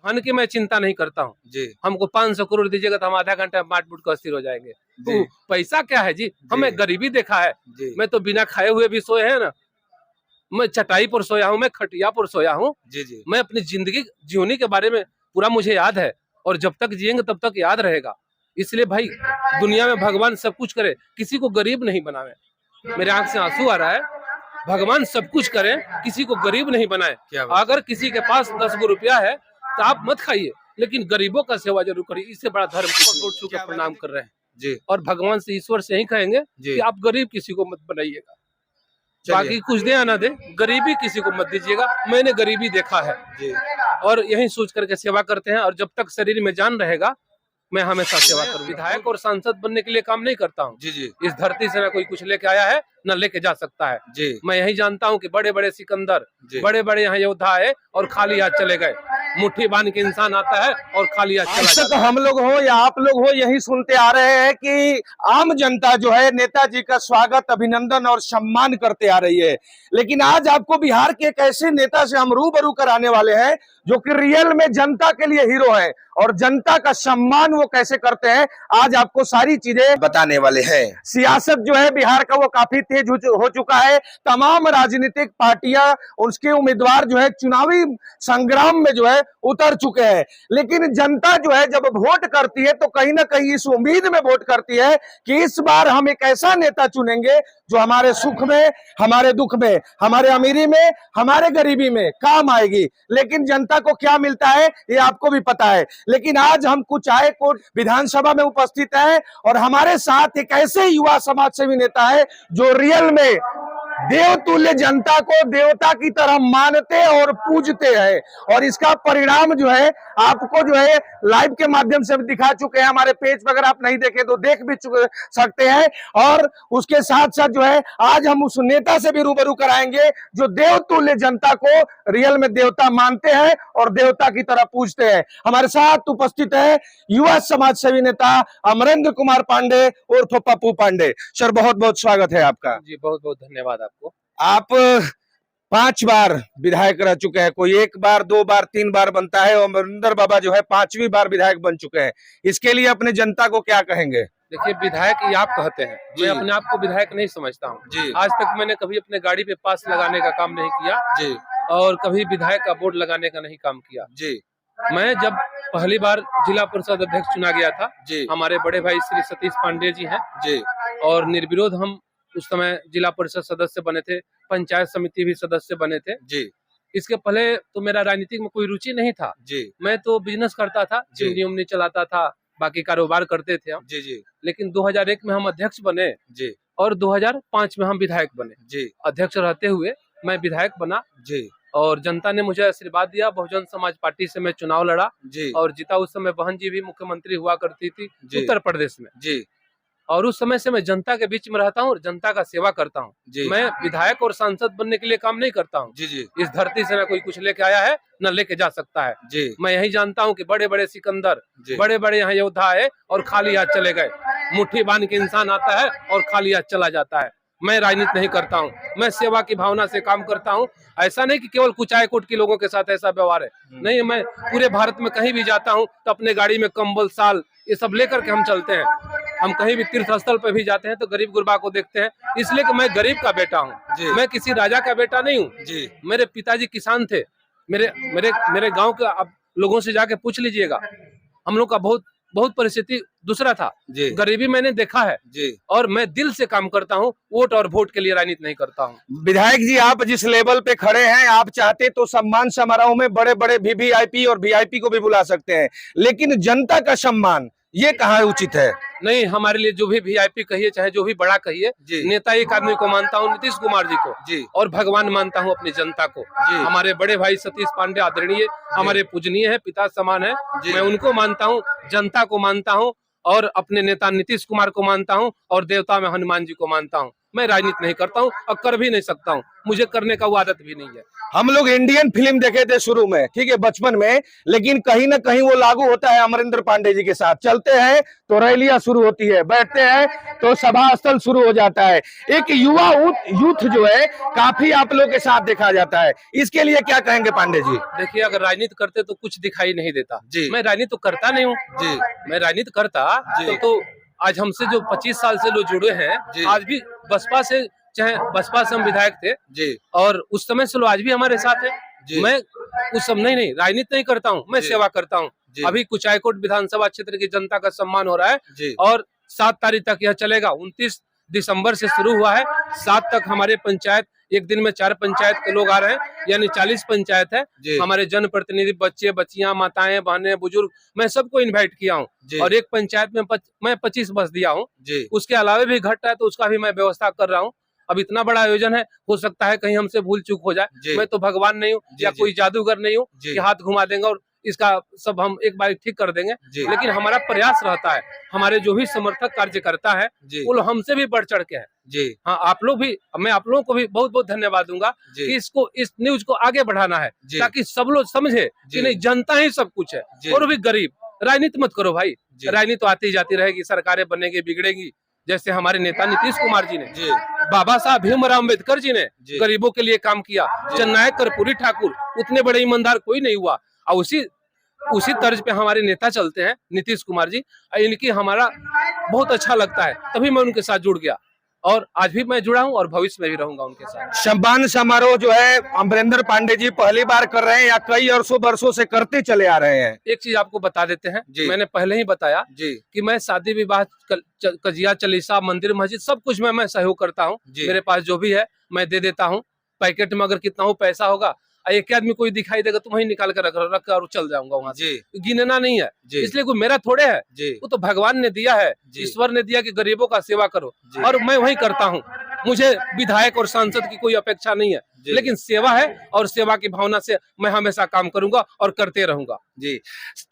धन की मैं चिंता नहीं करता हूँ जी हमको 500 करोड़ दीजिएगा तो हम आधा घंटा माट मुट कर अस्थिर हो जाएंगे। तो पैसा क्या है जी, हमें गरीबी देखा है। जी मैं तो बिना खाए हुए भी सोए है ना, मैं चटाई पर सोया हूँ, मैं खटिया पर सोया हूँ। जी जी मैं अपनी जिंदगी जीने के बारे में पूरा मुझे याद है, और जब तक जिएंगे तब तक याद रहेगा। इसलिए भाई दुनिया में भगवान सब कुछ करे, किसी को गरीब नहीं बनावे। मेरे आंख से आंसू आ रहा है। भगवान सब कुछ करे, किसी को गरीब नहीं बनाए। क्या बात अगर किसी के पास 10 गो रुपया है तो आप मत खाइए, लेकिन गरीबों का सेवा जरूर करिए। इससे बड़ा धर्म छोड़ छू के प्रणाम कर रहे हैं जी और भगवान से ईश्वर से यही कहेंगे जी कि आप गरीब किसी को मत बनाइएगा। चलिए बाकी कुछ दे या ना दे, गरीबी किसी को मत दीजिएगा। मैंने गरीबी देखा है जी और यही सोच करके सेवा करते हैं, और जब तक शरीर में जान रहेगा मैं हमेशा सेवा करूँ। विधायक और सांसद बनने के लिए काम नहीं करता हूँ। जी जी इस धरती से न कोई कुछ लेके आया है न लेके जा सकता है। जी मैं यही जानता हूँ कि बड़े बड़े सिकंदर, जी बड़े बड़े यहाँ योद्धा आए और खाली हाथ चले गए। मुट्ठी बांध के इंसान आता है और खाली हाथ चला आज तक जाता है। हम लोग हो या आप लोग हो यही सुनते आ रहे हैं कि आम जनता जो है नेताजी का स्वागत, अभिनंदन और सम्मान करते आ रही है। लेकिन आज आपको बिहार के एक ऐसे नेता से हम रूबरू कराने वाले हैं जो कि रियल में जनता के लिए हीरो है, और जनता का सम्मान वो कैसे करते हैं आज आपको सारी चीजें बताने वाले हैं। सियासत जो है बिहार का वो काफी तेज हो चुका है। तमाम राजनीतिक पार्टियां, उसके उम्मीदवार जो है चुनावी संग्राम में जो है उतर चुके हैं। लेकिन जनता जो है जब वोट करती है तो कहीं ना कहीं इस उम्मीद में वोट करती है कि इस बार हम एक ऐसा नेता चुनेंगे जो हमारे सुख में, हमारे दुख में, हमारे अमीरी में, हमारे गरीबी में काम आएगी। लेकिन जनता को क्या मिलता है ये आपको भी पता है। लेकिन आज हम कुछ आए कोट विधानसभा में उपस्थित हैं और हमारे साथ एक ऐसे युवा समाज सेवी नेता है जो रियल में देवतुल्य जनता को देवता की तरह मानते और पूजते हैं, और इसका परिणाम जो है आपको जो है लाइव के माध्यम से दिखा चुके हैं। हमारे पेज पर अगर आप नहीं देखे तो देख भी सकते हैं। और उसके साथ साथ जो है आज हम उस नेता से भी रूबरू कराएंगे जो देवतुल्य जनता को रियल में देवता मानते हैं और देवता की तरह पूजते हैं। हमारे साथ उपस्थित है युवा समाज सेवी नेता अमरेंद्र कुमार पांडे उर्फ पप्पू पांडे। सर बहुत बहुत स्वागत है आपका। जी बहुत बहुत धन्यवाद आपको। आप 5 बार विधायक रह चुके हैं, कोई 1 बार 2 बार 3 बार बनता है, और अमरिंदर बाबा जो है 5वीं बार विधायक बन चुके हैं। इसके लिए अपने जनता को क्या कहेंगे? देखिए विधायक ये आप कहते हैं, मैं अपने आप को विधायक नहीं समझता हूँ जी आज तक मैंने कभी अपने गाड़ी पे पास लगाने का काम नहीं किया जी और कभी विधायक का बोर्ड लगाने का नहीं काम किया जी मैं जब पहली बार जिला परिषद अध्यक्ष चुना गया था, जी हमारे बड़े भाई श्री सतीश पांडे जी हैं जी और निर्विरोध हम उस समय जिला परिषद सदस्य बने थे, पंचायत समिति भी सदस्य बने थे जी इसके पहले तो मेरा राजनीतिक में कोई रुचि नहीं था जी मैं तो बिजनेस करता था, चिमनी उमनी चलाता था, बाकी कारोबार करते थे हम। जी जी लेकिन 2001 में हम अध्यक्ष बने जी और 2005 में हम विधायक बने। जी अध्यक्ष रहते हुए मैं विधायक बना जी और जनता ने मुझे आशीर्वाद दिया। बहुजन समाज पार्टी से मैं चुनाव लड़ा जी और जीता। उस समय बहन जी भी मुख्यमंत्री हुआ करती थी जी उत्तर प्रदेश में, जी और उस समय से मैं जनता के बीच में रहता हूँ और जनता का सेवा करता हूँ। जी मैं विधायक और सांसद बनने के लिए काम नहीं करता हूँ। जी जी इस धरती से न कोई कुछ लेके आया है न लेके जा सकता है। जी मैं यही जानता हूँ कि बड़े बड़े सिकंदर, जी बड़े बड़े यहाँ योद्धा आए और खाली हाथ चले गए। मुट्ठी बांध के इंसान आता है और खाली हाथ चला जाता है। मैं राजनीति नहीं करता हूँ, मैं सेवा की भावना से काम करता हूँ। ऐसा नहीं कि केवल कुचाय कोट के लोगों के साथ ऐसा व्यवहार है, नहीं। मैं पूरे भारत में कहीं भी जाता हूँ तो अपने गाड़ी में कंबल, साल ये सब लेकर के हम चलते हैं। हम कहीं भी तीर्थ स्थल पर भी जाते हैं तो गरीब गुरबा को देखते हैं, इसलिए कि मैं गरीब का बेटा हूँ। मैं किसी राजा का बेटा नहीं हूँ जी मेरे पिताजी किसान थे। मेरे मेरे मेरे गांव के आप लोगों से जाके पूछ लीजिएगा, हम लोग का बहुत परिस्थिति दूसरा था। जी गरीबी मैंने देखा है जी और मैं दिल से काम करता हूँ। वोट और वोट के लिए राजनीति नहीं करता हूँ। विधायक जी आप जिस लेवल पे खड़े हैं, आप चाहते तो सम्मान समारोह में बड़े बड़े वीवीआईपी और वीआईपी को भी बुला सकते हैं, लेकिन जनता का सम्मान ये कहाँ उचित है? नहीं, हमारे लिए जो भी वीआईपी कहिए चाहे जो भी बड़ा कहिए, नेता एक आदमी को मानता हूँ, नीतीश कुमार जी को जी, और भगवान मानता हूँ अपनी जनता को जी। हमारे बड़े भाई सतीश पांडे आदरणीय, हमारे पूजनीय है, पिता समान है। मैं उनको मानता हूँ, जनता को मानता हूँ और अपने नेता नीतीश कुमार को मानता हूँ और देवता में हनुमान जी को मानता हूँ। मैं राजनीति नहीं करता हूँ और कर भी नहीं सकता हूँ, मुझे करने का वो आदत भी नहीं है। हम लोग इंडियन फिल्म देखे थे शुरू में, ठीक है, बचपन में, लेकिन कहीं ना कहीं वो लागू होता है अमरिंदर पांडे जी के साथ। चलते हैं तो रैलियां शुरू होती है, बैठते हैं तो सभा स्थल शुरू हो जाता है। एक युवा यूथ जो है काफी आप लोग के साथ देखा जाता है, इसके लिए क्या कहेंगे पांडे जी? देखिए, अगर राजनीति करते तो कुछ दिखाई नहीं देता जी। मैं राजनीति तो करता नहीं हूँ जी मैं राजनीति करता तो आज हमसे जो 25 साल से लोग जुड़े हैं, आज भी बसपा से, चाहे बसपा से हम विधायक थे जी और उस समय से लोग आज भी हमारे साथ है। जी। मैं उस समय नहीं राजनीति नहीं करता हूँ, मैं जी। सेवा करता हूँ। जी। अभी कुचायकोट विधानसभा क्षेत्र की जनता का सम्मान हो रहा है जी। और 7 तारीख तक यह चलेगा। 29 दिसंबर से शुरू हुआ है, 7 तक हमारे पंचायत, एक दिन में 4 पंचायत के लोग आ रहे हैं, यानी 40 पंचायत है। जी। हमारे जनप्रतिनिधि, बच्चे बच्चियां, माताएं बहनें, बुजुर्ग, मैं सबको इनवाइट किया हूँ और एक पंचायत में मैं 25 बस दिया हूँ। उसके अलावा भी घट रहा है तो उसका भी मैं व्यवस्था कर रहा हूँ। अब इतना बड़ा आयोजन है, हो सकता है कहीं हमसे भूल चूक हो जाए। मैं तो भगवान नहीं हूँ या कोई जादूगर नहीं हूँ कि हाथ घुमा देंगे और इसका सब हम एक बार ठीक कर देंगे। लेकिन हमारा प्रयास रहता है, हमारे जो भी समर्थक कार्यकर्ता है वो लोग हमसे भी बढ़ चढ़ के है। हाँ, आप लोग भी, मैं आप लोगों को भी बहुत बहुत धन्यवाद दूंगा कि इस न्यूज को आगे बढ़ाना है ताकि सब लोग समझे कि नहीं, जनता ही सब कुछ है और भी गरीब। राजनीति मत करो भाई, राजनीति तो आती जाती रहेगी, सरकारें बनेगी बिगड़ेगी। जैसे हमारे नेता नीतीश कुमार जी ने, बाबा साहब भीमराव अम्बेडकर जी ने गरीबों के लिए काम किया, जननायक कर्पूरी ठाकुर, उतने बड़े ईमानदार कोई नहीं हुआ। और उसी तर्ज पे हमारे नेता चलते हैं, नीतीश कुमार जी। इनकी हमारा बहुत अच्छा लगता है, तभी मैं उनके साथ जुड़ गया और आज भी मैं जुड़ा हूं और भविष्य में भी रहूंगा उनके साथ। सम्मान समारोह जो है अमरिंदर पांडे जी पहली बार कर रहे हैं या कई वर्षों से करते चले आ रहे हैं? एक चीज आपको बता देते हैं, मैंने पहले ही बताया कि मैं शादी विवाह, कजिया, चलीसा, मंदिर, मस्जिद, सब कुछ में मैं सहयोग करता हूँ। मेरे पास जो भी है मैं दे देता हूँ। पैकेट में अगर कितना हो पैसा होगा, एक आदमी कोई दिखाई देगा तो वहीं निकाल कर रख और चल जाऊंगा वहां से, गिनना नहीं है। इसलिए कोई मेरा थोड़े है, वो तो भगवान ने दिया है, ईश्वर ने दिया कि गरीबों का सेवा करो और मैं वही करता हूँ। मुझे विधायक और सांसद की कोई अपेक्षा नहीं है, लेकिन सेवा है और सेवा की भावना से मैं हमेशा काम करूंगा और करते रहूंगा। जी,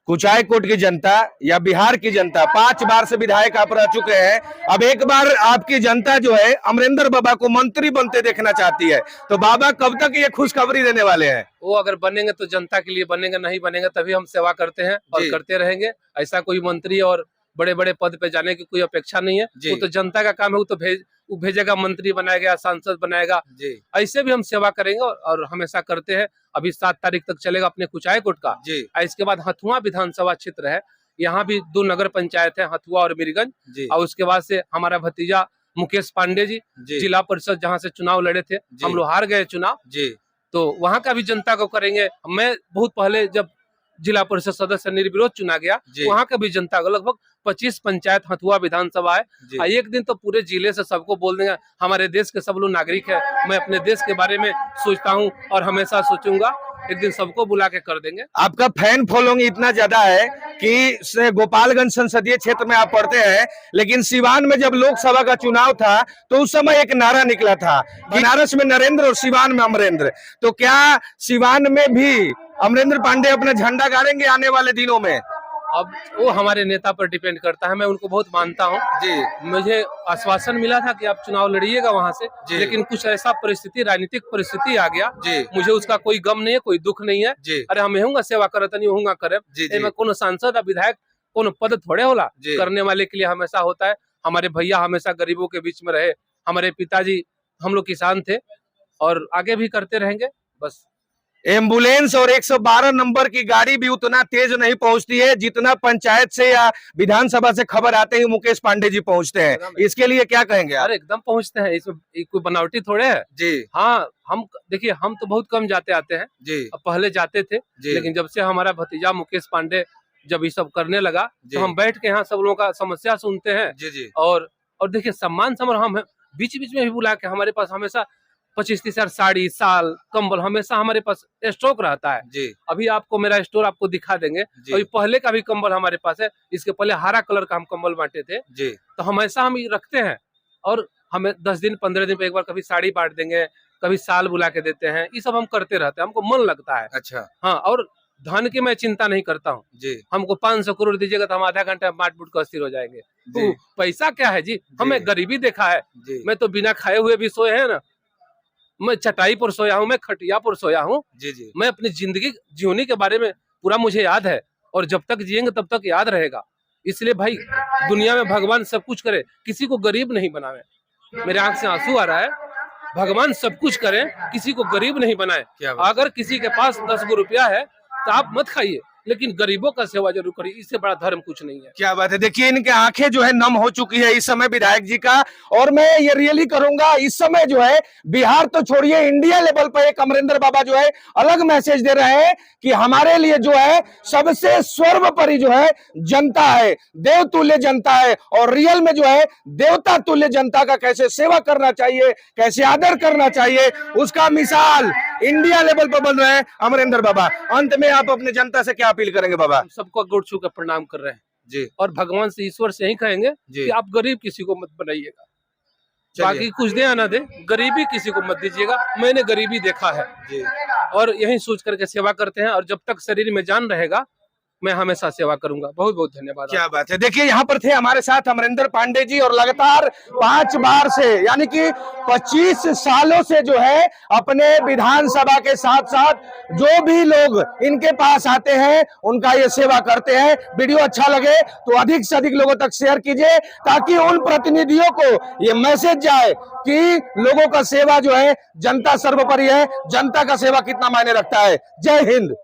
कुचायकोट की जनता या बिहार की जनता 5 बार से विधायक आप रह चुके हैं, अब एक बार आपकी जनता जो है अमरिंदर बाबा को मंत्री बनते देखना चाहती है, तो बाबा कब तक ये खुशखबरी देने वाले हैं? वो अगर बनेंगे तो जनता के लिए बनेंगे, नहीं बनेंगे तभी हम सेवा करते हैं और करते रहेंगे। ऐसा कोई मंत्री और बड़े बड़े पद पे जाने की कोई अपेक्षा नहीं है, वो तो जनता का काम है, वो भेजेगा, मंत्री बनाएगा, सांसद बनाएगा। ऐसे भी हम सेवा करेंगे और हमेशा करते हैं। अभी 7 तारीख तक चलेगा अपने कुचायकोट का। इसके बाद हथुआ विधानसभा क्षेत्र है, यहाँ भी 2 नगर पंचायत है, हथुआ और मीरगंज। और उसके बाद से हमारा भतीजा मुकेश पांडे जी जिला परिषद जहाँ से चुनाव लड़े थे, हम लोग हार गए चुनाव, तो वहाँ का भी जनता को करेंगे। मैं बहुत पहले जब जिला परिषद सदस्य निर्विरोध चुना गया, वहाँ का भी जनता को, लगभग 25 पंचायत हथुआ विधानसभा है। एक दिन तो पूरे जिले से सबको बोल देंगे, हमारे देश के सब लोग नागरिक है, मैं अपने देश के बारे में सोचता हूँ और हमेशा सोचूंगा, एक दिन सबको बुला के कर देंगे। आपका फैन फॉलोइंग इतना ज्यादा है कि गोपालगंज संसदीय क्षेत्र में आप पढ़ते हैं, लेकिन सिवान में जब लोकसभा का चुनाव था तो उस समय एक नारा निकला था, बनारस में नरेंद्र और सिवान में अमरेंद्र। तो क्या सिवान में भी अमरिंदर पांडे अपना झंडा गाड़ेंगे आने वाले दिनों में? अब वो हमारे नेता पर डिपेंड करता है, मैं उनको बहुत मानता हूँ। मुझे आश्वासन मिला था कि आप चुनाव लड़िएगा वहां से, लेकिन कुछ ऐसा परिस्थिति, राजनीतिक परिस्थिति आ गया। मुझे उसका कोई गम नहीं है, कोई दुख नहीं है। अरे हम होंगे सेवा करत नहीं होंगे करे, मैं कोनो सांसद या विधायक कोनो पद थोड़े होला, करने वाले के लिए हमेशा होता है। हमारे भैया हमेशा गरीबों के बीच में रहे, हमारे पिताजी हम लोग किसान थे और आगे भी करते रहेंगे। बस एम्बुलेंस और 112 नंबर की गाड़ी भी उतना तेज नहीं पहुंचती है जितना पंचायत से या विधानसभा से खबर आते ही मुकेश पांडे जी पहुंचते हैं, इसके लिए क्या कहेंगे आप? अरे एकदम पहुंचते हैं, इसमें कोई बनावटी थोड़े है जी। हाँ, हम देखिए, हम तो बहुत कम जाते आते हैं जी, पहले जाते थे, लेकिन जब से हमारा भतीजा मुकेश पांडे जब ये सब करने लगा तो हम बैठ के यहाँ सब लोगों का समस्या सुनते हैं जी। और देखिए, सम्मान समारोह हम बीच बीच में भी बुला के, हमारे पास हमेशा 25-30 हजार साड़ी, साल, कंबल हमेशा हमारे पास स्टॉक रहता है जी। अभी आपको मेरा स्टोर आपको दिखा देंगे, अभी पहले का भी कंबल हमारे पास है, इसके पहले हरा कलर का हम कंबल बांटे थे जी। तो हमेशा हम रखते हैं और हमें 10 दिन 15 दिन पे एक बार कभी साड़ी बांट देंगे, कभी साल बुला के देते हैं, ये सब हम करते रहते हैं, हमको मन लगता है। अच्छा हाँ, और धन की मैं चिंता नहीं करता हूँ जी हमको 500 करोड़ दीजिएगा तो हम आधा घंटा माट मुट कर अस्थिर हो जाएंगे। जी तो पैसा क्या है जी, हमें गरीबी देखा है। जी मैं तो बिना खाए हुए भी सोए हैं ना, मैं चटाई पर सोया हूँ, मैं खटिया पर सोया हूँ। जी जी मैं अपनी जिंदगी जीने के बारे में पूरा मुझे याद है, और जब तक जिएंगे तब तक याद रहेगा। इसलिए भाई दुनिया में भगवान सब कुछ करे, किसी को गरीब नहीं बनावे। मेरे आंख से आंसू आ रहा है। भगवान सब कुछ करे, किसी को गरीब नहीं बनाए। क्या बात अगर किसी के पास 10 गो रुपया है तो आप मत खाइए, लेकिन गरीबों का सेवा जरूर करिए। इससे बड़ा धर्म कुछ नहीं है। क्या बात है। देखिए इनके आंखें जो है नम हो चुकी है इस समय विधायक जी का, और मैं ये रियली करूंगा इस समय जो है बिहार तो छोड़िए, इंडिया लेवल पर एक अमरिंदर बाबा जो है अलग मैसेज दे रहे हैं कि हमारे लिए जो है सबसे सर्वोपरि जो है जनता है, देव तुल्य जनता है, और रियल में जो है देवता तुल्य जनता का कैसे सेवा करना चाहिए, कैसे आदर करना चाहिए, उसका मिसाल इंडिया लेवल पर बन रहे हैं अमरिंदर बाबा। अंत में आप अपने जनता से क्या अपील करेंगे बाबा? हम सबको गोड़ छू कर प्रणाम कर रहे हैं जी और भगवान से, ईश्वर से यही कहेंगे जी। कि आप गरीब किसी को मत बनाइएगा। चलिए। बाकी कुछ दे या ना दे, गरीबी किसी को मत दीजिएगा। मैंने गरीबी देखा है जी और यही सोच करके सेवा करते हैं, और जब तक शरीर में जान रहेगा मैं हमेशा सेवा करूंगा। बहुत बहुत धन्यवाद। क्या बात है। देखिए यहाँ पर थे हमारे साथ अमरिंदर पांडे जी, और लगातार 5 बार से यानी कि 25 सालों से जो है अपने विधानसभा के साथ साथ जो भी लोग इनके पास आते हैं उनका ये सेवा करते हैं। वीडियो अच्छा लगे तो अधिक से अधिक लोगों तक शेयर कीजिए, ताकि उन प्रतिनिधियों को ये मैसेज जाए कि लोगों का सेवा जो है, जनता सर्वोपरि है, जनता का सेवा कितना मायने रखता है। जय हिंद।